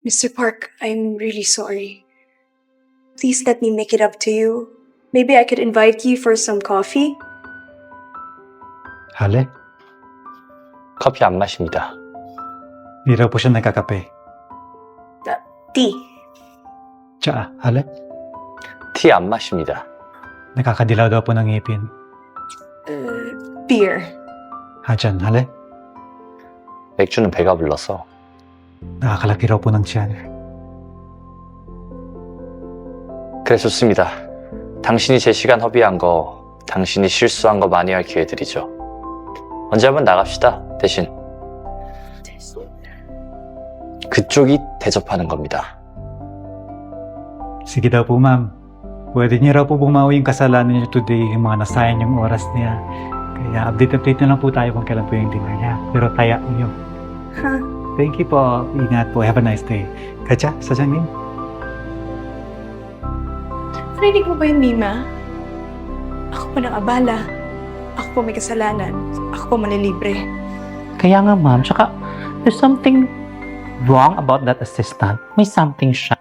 Mr. Park, I'm really sorry. Please let me make it up to you. Maybe I could invite you for some coffee? Hale? 커피 안 마십니다. Hindi raw po siya nagkakape. Tea. Tsaa, hale? 티 안 마십니다. Nakakadilaw daw po ng ngipin. Beer. Dyan, hale? 맥주는 배가 불러서. Nakakalaki raw po ng tiyan. 그래 좋습니다. 당신이 제 시간 허비한 거, 당신이 실수한 거 만회할 기회 드리죠. 언제 한번 나갑시다. 대신 그쪽이 대접하는 겁니다. Sige daw po, ma'am. Pwede niya raw po bumawi yung kasalanan niya today, yung mga nasayang yung oras niya. Kaya update na lang po tayo kung kailan po yung dinner niya. Pero taya niyo. Huh? Thank you po. Ingat po. Have a nice day. Katya, sasanin? Narinig mo ba yun, Mima? Ako pa nang abala. Ako pa may kasalanan. Ako pa manilibre. Kaya nga ma'am, tsaka there's something wrong about that assistant. May something siya.